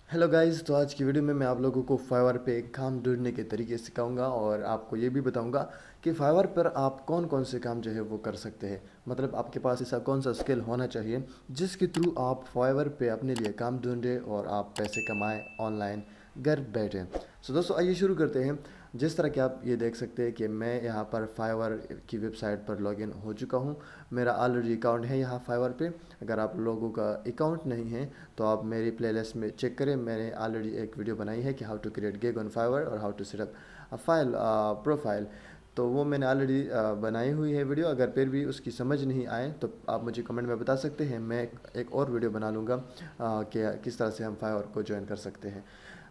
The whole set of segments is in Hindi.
हेलो गाइस, तो आज की वीडियो में मैं आप लोगों को फाइवर पे काम ढूंढने के तरीके सिखाऊंगा और आपको ये भी बताऊंगा कि फाइवर पर आप कौन कौन से काम जो है वो कर सकते हैं। मतलब आपके पास ऐसा कौन सा स्किल होना चाहिए जिसके थ्रू आप फाइवर पे अपने लिए काम ढूंढें और आप पैसे कमाएं ऑनलाइन घर बैठे। सो दोस्तों, आइए शुरू करते हैं। जिस तरह कि आप ये देख सकते हैं कि मैं यहाँ पर फाइवर की वेबसाइट पर लॉगिन हो चुका हूँ। मेरा ऑलरेडी अकाउंट है यहाँ फाइवर पे। अगर आप लोगों का अकाउंट नहीं है तो आप मेरी प्लेलिस्ट में चेक करें। मैंने ऑलरेडी एक वीडियो बनाई है कि how to create gig on Fiverr और how to set up a file profile. तो वो मैंने ऑलरेडी बनाई हुई है वीडियो। अगर फिर भी उसकी समझ नहीं आए तो आप मुझे कमेंट में बता सकते हैं। मैं एक और वीडियो बना लूँगा कि किस तरह से हम फाइवर को ज्वाइन कर सकते हैं।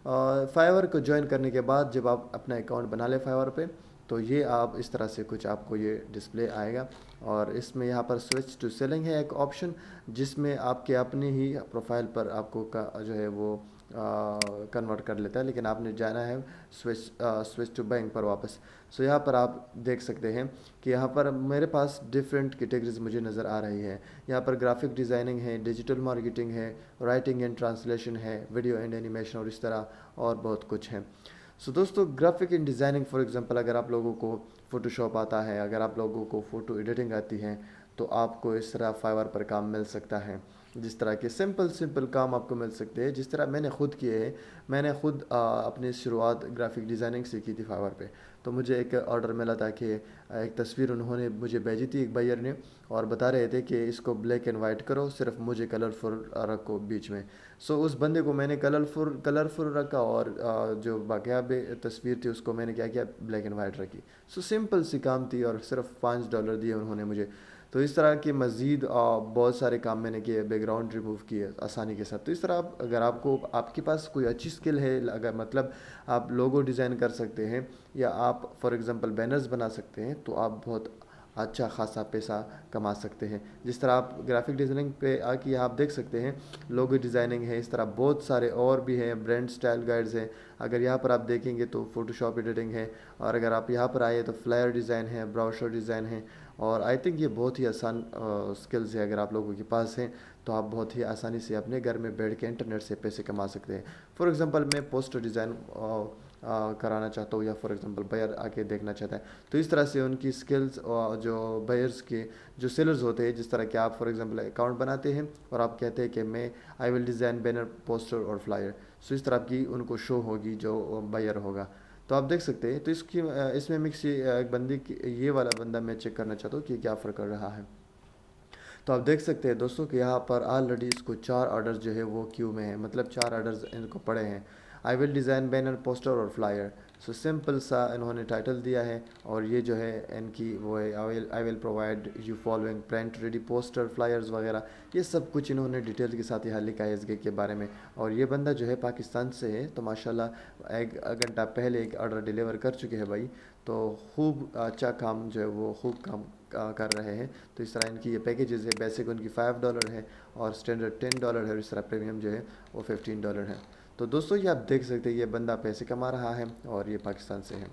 फाइवर को ज्वाइन करने के बाद जब आप अपना अकाउंट बना लें फाइवर पे, तो ये आप इस तरह से कुछ आपको ये डिस्प्ले आएगा। और इसमें यहाँ पर स्विच टू सेलिंग है एक ऑप्शन, जिसमें आपके अपने ही प्रोफाइल पर आपको का जो है वो कन्वर्ट कर लेता है, लेकिन आपने जाना है स्विच टू बैंक पर वापस। सो यहाँ पर आप देख सकते हैं कि यहाँ पर मेरे पास डिफरेंट कैटेगरीज मुझे नज़र आ रही है। यहाँ पर ग्राफिक डिज़ाइनिंग है, डिजिटल मार्केटिंग है, राइटिंग एंड ट्रांसलेशन है, वीडियो एंड एनिमेशन और इस तरह और बहुत कुछ है। सो दोस्तों, graphic and designing for example, अगर आप लोगों को फ़ोटोशॉप आता है, अगर आप लोगों को फ़ोटो एडिटिंग आती है, तो आपको इस तरह फाइवर पर काम मिल सकता है। जिस तरह के सिंपल सिंपल काम आपको मिल सकते हैं, जिस तरह मैंने खुद किए हैं। मैंने खुद अपनी शुरुआत ग्राफिक डिज़ाइनिंग से की थी फाइवर पे। तो मुझे एक ऑर्डर मिला था कि एक तस्वीर उन्होंने मुझे भेजी थी एक बायर ने, और बता रहे थे कि इसको ब्लैक एंड वाइट करो, सिर्फ मुझे कलरफुल रखो बीच में। सो उस बंदे को मैंने कलरफुल कलरफुल रखा, और जो बाकी तस्वीर थी उसको मैंने क्या किया, ब्लैक एंड वाइट रखी। सो सिंपल सी काम थी और सिर्फ $5 दिए उन्होंने मुझे। तो इस तरह के मज़ीद बहुत सारे काम मैंने किए, बैकग्राउंड रिमूव किए आसानी के साथ। तो इस तरह आप, अगर आपको आपके पास कोई अच्छी स्किल है, अगर मतलब आप लोगो डिज़ाइन कर सकते हैं या आप फॉर एग्ज़ाम्पल बैनर्स बना सकते हैं, तो आप बहुत अच्छा खासा पैसा कमा सकते हैं। जिस तरह आप ग्राफिक डिज़ाइनिंग पे आके यहाँ आप देख सकते हैं, लोगो डिज़ाइनिंग है, इस तरह बहुत सारे और भी हैं, ब्रांड स्टाइल गाइड्स हैं। अगर यहाँ पर आप देखेंगे तो फ़ोटोशॉप एडिटिंग है, और अगर आप यहाँ पर आए तो फ्लायर डिज़ाइन है, ब्राउशर डिज़ाइन है। और आई थिंक ये बहुत ही आसान स्किल्स है। अगर आप लोगों के पास हैं तो आप बहुत ही आसानी से अपने घर में बैठ के इंटरनेट से पैसे कमा सकते हैं। फॉर एग्ज़ाम्पल, मैं पोस्टर डिज़ाइन कराना चाहता हूँ, या फॉर एग्जांपल बायर आके देखना चाहता है, तो इस तरह से उनकी स्किल्स जो बायर्स के जो सेलर्स होते हैं, जिस तरह के आप फॉर एग्जांपल अकाउंट बनाते हैं और आप कहते हैं कि मैं I will design banner, poster और फ्लायर। सो इस तरह की उनको शो होगी जो बायर होगा। तो आप देख सकते हैं। तो इसमें मिक्स एक बंदी की, ये वाला बंदा मैं चेक करना चाहता हूँ कि क्या फ़र्क कर रहा है। तो आप देख सकते हैं दोस्तों कि यहाँ पर ऑलरेडी इसको 4 ऑर्डर्स जो है वो क्यू में है, मतलब 4 ऑर्डर्स इनको पड़े हैं। I will design banner, poster और फ्लायर। सो सिंपल सा इन्होंने टाइटल दिया है, और ये जो है इनकी वो है, I will provide you following print ready poster, flyers वगैरह। ये सब कुछ इन्होंने डिटेल के साथ यहाँ लिखा है इस गिग के बारे में। और ये बंदा जो है पाकिस्तान से है, तो माशाल्लाह 1 घंटा पहले एक ऑर्डर डिलीवर कर चुके हैं भाई। तो खूब अच्छा काम जो है वो खूब काम कर रहे हैं। तो इस तरह इनकी ये पैकेजेस है, बेसिक उनकी $5 है, और स्टैंडर्ड $10 है, और इस तरह प्रीमियम जो है वो $15 है। तो दोस्तों, ये आप देख सकते हैं, ये बंदा पैसे कमा रहा है और ये पाकिस्तान से है।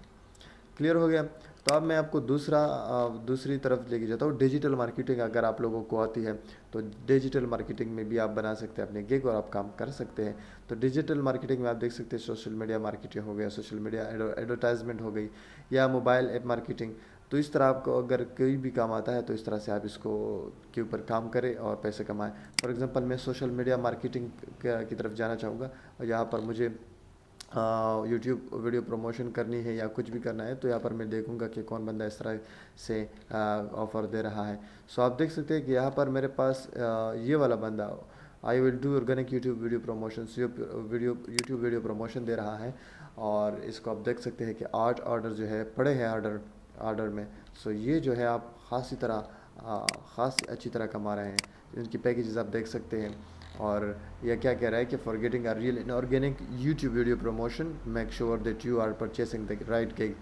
क्लियर हो गया। तो अब मैं आपको दूसरी तरफ लेके जाता हूँ। डिजिटल मार्केटिंग अगर आप लोगों को आती है, तो डिजिटल मार्केटिंग में भी आप बना सकते हैं अपने गिग और आप काम कर सकते हैं। तो डिजिटल मार्केटिंग में आप देख सकते हैं, सोशल मीडिया मार्केटिंग हो गया, सोशल मीडिया एडवर्टाइजमेंट हो गई, या मोबाइल ऐप मार्केटिंग। तो इस तरह आपको अगर कोई भी काम आता है, तो इस तरह से आप इसको के ऊपर काम करें और पैसे कमाएं। फॉर एग्जांपल, मैं सोशल मीडिया मार्केटिंग की तरफ जाना चाहूँगा, और यहाँ पर मुझे यूट्यूब वीडियो प्रमोशन करनी है या कुछ भी करना है, तो यहाँ पर मैं देखूंगा कि कौन बंदा इस तरह से ऑफ़र दे रहा है। सो आप देख सकते हैं कि यहाँ पर मेरे पास ये वाला बंदा, I will do organic YouTube video promotion, YouTube video promotion दे रहा है। और इसको आप देख सकते हैं कि 8 ऑर्डर जो है पड़े हैं ऑर्डर में। सो ये जो है आप ख़ास अच्छी तरह कमा रहे हैं। इनकी पैकेजेस आप देख सकते हैं। और यह क्या कह रहा है कि for getting a real in organic YouTube video promotion, make sure that you are purchasing the right gig.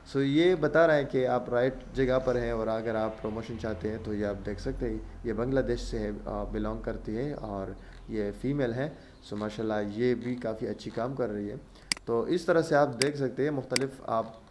So ये बता रहा है कि आप राइट जगह पर हैं, और अगर आप प्रमोशन चाहते हैं तो ये आप देख सकते हैं। ये बांग्लादेश से है, बिलोंग करती है, और ये फ़ीमेल है। सो माशाल्लाह ये भी काफ़ी अच्छी काम कर रही है। तो इस तरह से आप देख सकते हैं मुख्तलिफ आप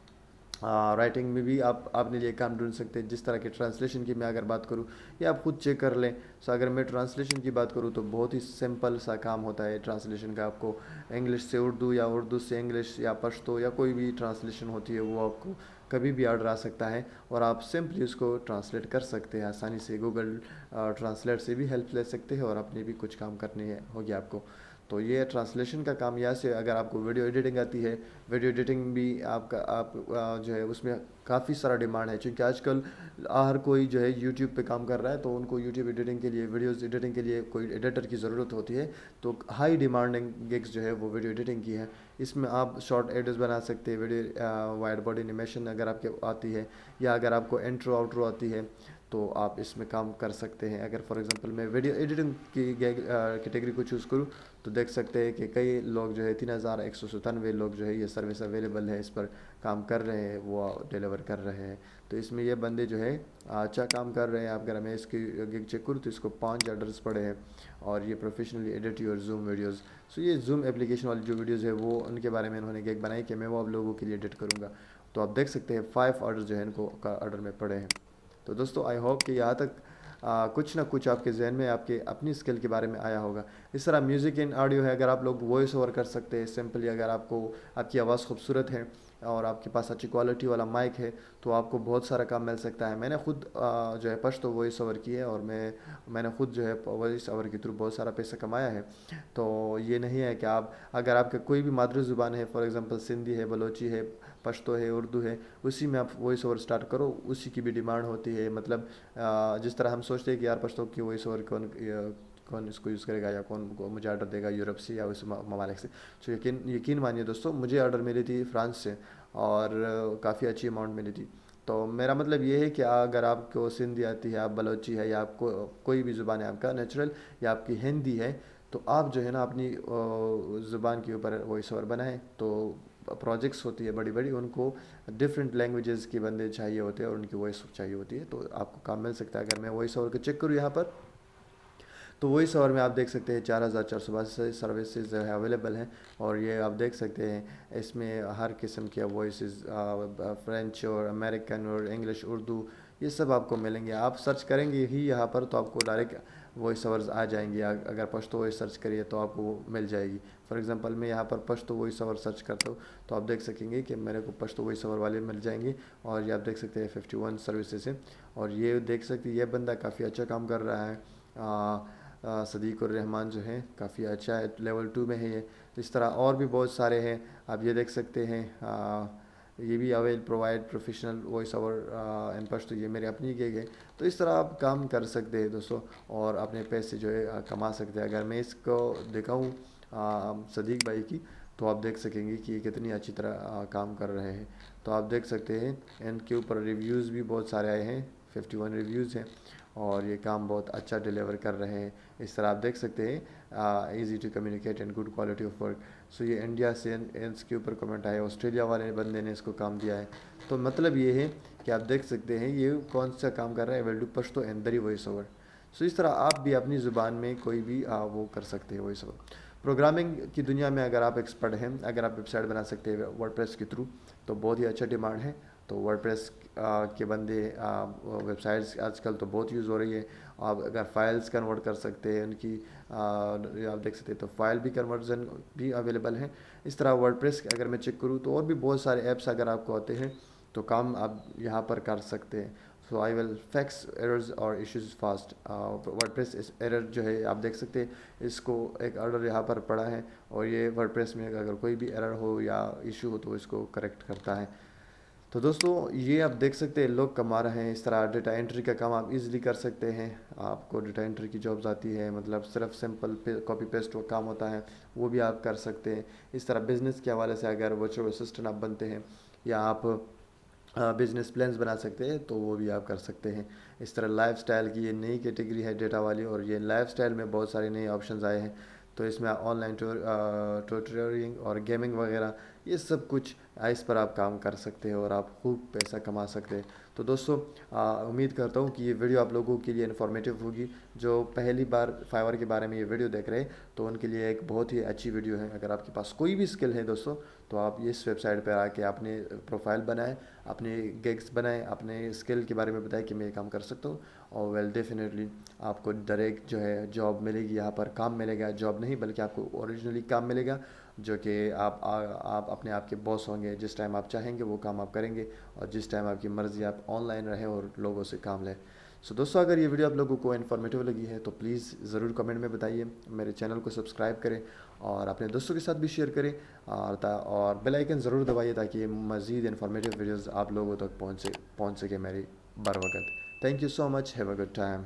राइटिंग में भी आप अपने लिए काम ढूंढ सकते हैं। जिस तरह के ट्रांसलेशन की मैं अगर बात करूँ, या आप खुद चेक कर लें। सो अगर मैं ट्रांसलेशन की बात करूँ तो बहुत ही सिंपल सा काम होता है ट्रांसलेशन का। आपको इंग्लिश से उर्दू या उर्दू से इंग्लिश या पश्तो या कोई भी ट्रांसलेशन होती है वो आपको कभी भी ऑर्डर आ सकता है, और आप सिंपली उसको ट्रांसलेट कर सकते हैं आसानी से। गूगल ट्रांसलेट से भी हेल्प ले सकते हैं, और अपने भी कुछ काम करनी है होगी आपको। तो ये ट्रांसलेशन का काम यहाँ से। अगर आपको वीडियो एडिटिंग आती है, वीडियो एडिटिंग भी आपका जो है उसमें काफ़ी सारा डिमांड है, क्योंकि आजकल हर कोई जो है यूट्यूब पे काम कर रहा है, तो उनको यूट्यूब एडिटिंग के लिए, वीडियोस एडिटिंग के लिए कोई एडिटर की ज़रूरत होती है। तो हाई डिमांडिंग गिग्स जो है वो वीडियो एडिटिंग की है। इसमें आप शॉर्ट एडिट्स बना सकते हैं, वीडियो वाइड बॉडी एनिमेशन अगर आपके आती है, या अगर आपको इंट्रो आउट्रो आती है, तो आप इसमें काम कर सकते हैं। अगर फॉर एग्जांपल मैं वीडियो एडिटिंग की कैटेगरी को चूज़ करूँ, तो देख सकते हैं कि कई लोग जो है 3197 लोग जो है ये सर्विस अवेलेबल है, इस पर काम कर रहे हैं, वो डिलीवर कर रहे हैं। तो इसमें ये बंदे जो है अच्छा काम कर रहे हैं। आप अगर मैं इसकी गिग चेक करूँ तो इसको 5 ऑर्डर्स पड़े हैं, और ये professionally edit your Zoom videos. So ये जूम एप्लीकेशन वाली जो वीडियोज़ है वो उनके बारे में इन्होंने गिग बनाई कि मैं वो आप लोगों के लिए एडिट करूँगा। तो आप देख सकते हैं 5 ऑर्डर जो है इनको का ऑर्डर में पड़े हैं। तो दोस्तों आई होप कि यहाँ तक कुछ ना कुछ आपके जहन में आपके अपनी स्किल के बारे में आया होगा। इस तरह म्यूज़िक इन ऑडियो है, अगर आप लोग वॉइस ओवर कर सकते हैं सिंपली, अगर आपको आपकी आवाज़ खूबसूरत है और आपके पास अच्छी क्वालिटी वाला माइक है, तो आपको बहुत सारा काम मिल सकता है। मैंने खुद जो है पश्तो वॉइस ओवर की है, और मैंने खुद जो है वॉइस ओवर के थ्रू बहुत सारा पैसा कमाया है। तो ये नहीं है कि आप, अगर आपका कोई भी मादरी ज़ुबान है, फॉर एग्ज़ाम्पल सिंधी है, बलोची है, पश्तो है, उर्दू है, उसी में आप वॉइस ओवर स्टार्ट करो, उसी की भी डिमांड होती है। मतलब जिस तरह हम सोचते हैं कि यार पश्तो की वॉइस ओवर कौन इसको यूज़ करेगा, या कौन मुझे ऑर्डर देगा यूरोप से या उस ममालिक से। तो यकीन मानिए दोस्तों, मुझे ऑर्डर मिली थी फ्रांस से, और काफ़ी अच्छी अमाउंट मिली थी। तो मेरा मतलब ये है कि अगर आपको सिंधी आती है, आप बलोची है, या आपको कोई भी ज़ुबान है आपका नेचुरल, या आपकी हिंदी है, तो आप जो है ना अपनी ज़ुबान के ऊपर वॉइस ओवर बनाएं। तो प्रोजेक्ट्स होती है बड़ी बड़ी, उनको डिफरेंट लैंग्वेजेस के बंदे चाहिए होते हैं, और उनकी वॉइस चाहिए होती है, तो आपको काम मिल सकता है। अगर मैं वॉइस ओवर को चेक करूँ यहाँ पर, तो वॉइस ओवर में आप देख सकते हैं 4482 सर्विसेज जो है अवेलेबल हैं। और ये आप देख सकते हैं इसमें हर किस्म के वॉइसेस, फ्रेंच और अमेरिकन और इंग्लिश, उर्दू, ये सब आपको मिलेंगे। आप सर्च करेंगे ही यहाँ पर तो आपको डायरेक्ट वॉइस ओवर्स आ जाएंगे। अगर पश्तो वॉइस सर्च करिए तो आपको वो मिल जाएगी। फॉर एग्जांपल मैं यहाँ पर पश्तो वॉइस ओवर सर्च करता हूँ, तो आप देख सकेंगे कि मेरे को पश्तो वॉइस ओवर वाले मिल जाएंगे। और ये आप देख सकते हैं 51 सर्विसेज हैं, और ये देख सकते हैं ये बंदा काफ़ी अच्छा काम कर रहा है। सदीक और रहमान जो है काफ़ी अच्छा है, लेवल 2 में है ये। इस तरह और भी बहुत सारे हैं, आप ये देख सकते हैं। ये भी avail provide professional voice over in Pashto, ये मेरी अपनी गिग है। तो इस तरह आप काम कर सकते हैं दोस्तों, और अपने पैसे जो है कमा सकते हैं। अगर मैं इसको दिखाऊँ सदीक भाई की, तो आप देख सकेंगे कि ये कितनी अच्छी तरह काम कर रहे हैं। तो आप देख सकते हैं इनके ऊपर रिव्यूज़ भी बहुत सारे आए हैं, 51 रिव्यूज़ हैं, और ये काम बहुत अच्छा डिलीवर कर रहे हैं। इस तरह आप देख सकते हैं easy to communicate and good quality of work. So ये इंडिया से इसके ऊपर कमेंट आया, ऑस्ट्रेलिया वाले बंदे ने इसको काम दिया है। तो मतलब ये है कि आप देख सकते हैं ये कौन सा काम कर रहा है, विल डू पश्तो एंड दरी वॉइस ओवर। सो इस तरह आप भी अपनी ज़ुबान में कोई भी वो कर सकते हैं वॉइस ओवर। प्रोग्रामिंग की दुनिया में अगर आप एक्सपर्ट हैं, अगर आप वेबसाइट बना सकते हैं वर्डप्रेस के थ्रू, तो बहुत ही अच्छा डिमांड है। तो वर्डप्रेस के बंदे वेबसाइट्स आजकल तो बहुत यूज़ हो रही है। आप अगर फाइल्स कन्वर्ट कर सकते हैं उनकी, आप देख सकते हैं, तो फाइल भी कन्वर्जन भी अवेलेबल है। इस तरह वर्डप्रेस अगर मैं चेक करूँ तो और भी बहुत सारे ऐप्स अगर आपको आते हैं, तो काम आप यहाँ पर कर सकते हैं। सो आई विल फिक्स एरर्स और इश्यूज फास्ट। वर्डप्रेस एरर जो है आप देख सकते हैं, इसको एक ऑर्डर यहाँ पर पड़ा है, और ये वर्डप्रेस में अगर कोई भी एरर हो या इशू हो तो इसको करेक्ट करता है। तो दोस्तों ये आप देख सकते हैं लोग कमा रहे हैं। इस तरह डेटा एंट्री का काम आप इजीली कर सकते हैं। आपको डेटा एंट्री की जॉब्स आती है, मतलब सिर्फ सिंपल कॉपी पेस्ट वो काम होता है, वो भी आप कर सकते हैं। इस तरह बिज़नेस के हवाले से अगर वर्चुअल असिस्टेंट आप बनते हैं, या आप बिजनेस प्लान्स बना सकते हैं, तो वो भी आप कर सकते हैं। इस तरह लाइफस्टाइल की ये नई कैटेगरी है डेटा वाली, और ये लाइफस्टाइल में बहुत सारे नए ऑप्शंस आए हैं। तो इसमें ऑनलाइन ट्यूटरिंग और गेमिंग वगैरह, ये सब कुछ इस पर आप काम कर सकते हैं, और आप खूब पैसा कमा सकते हैं। तो दोस्तों उम्मीद करता हूँ कि ये वीडियो आप लोगों के लिए इन्फॉर्मेटिव होगी। जो पहली बार फाइवर के बारे में ये वीडियो देख रहे हैं तो उनके लिए एक बहुत ही अच्छी वीडियो है। अगर आपके पास कोई भी स्किल है दोस्तों, तो आप इस वेबसाइट पर आके अपने प्रोफाइल बनाएं, अपने गिग्स बनाएं, अपने स्किल के बारे में बताएं कि मैं ये काम कर सकता हूँ, और वेल डेफिनेटली आपको डायरेक्ट जो है जॉब मिलेगी, यहाँ पर काम मिलेगा, जॉब नहीं बल्कि आपको ओरिजिनली काम मिलेगा, जो कि आप अपने आप के बॉस होंगे। जिस टाइम आप चाहेंगे वो काम आप करेंगे, और जिस टाइम आपकी मर्ज़ी आप ऑनलाइन रहें और लोगों से काम लें। सो दोस्तों, अगर ये वीडियो आप लोगों को इन्फॉर्मेटिव लगी है तो प्लीज़ ज़रूर कमेंट में बताइए, मेरे चैनल को सब्सक्राइब करें और अपने दोस्तों के साथ भी शेयर करें, और बेल आइकन ज़रूर दबाइए ताकि मज़ीद इन्फॉर्मेटिव वीडियोज़ आप लोगों तक पहुँच सके मेरी बर वक्त। Thank you so much, have a good time.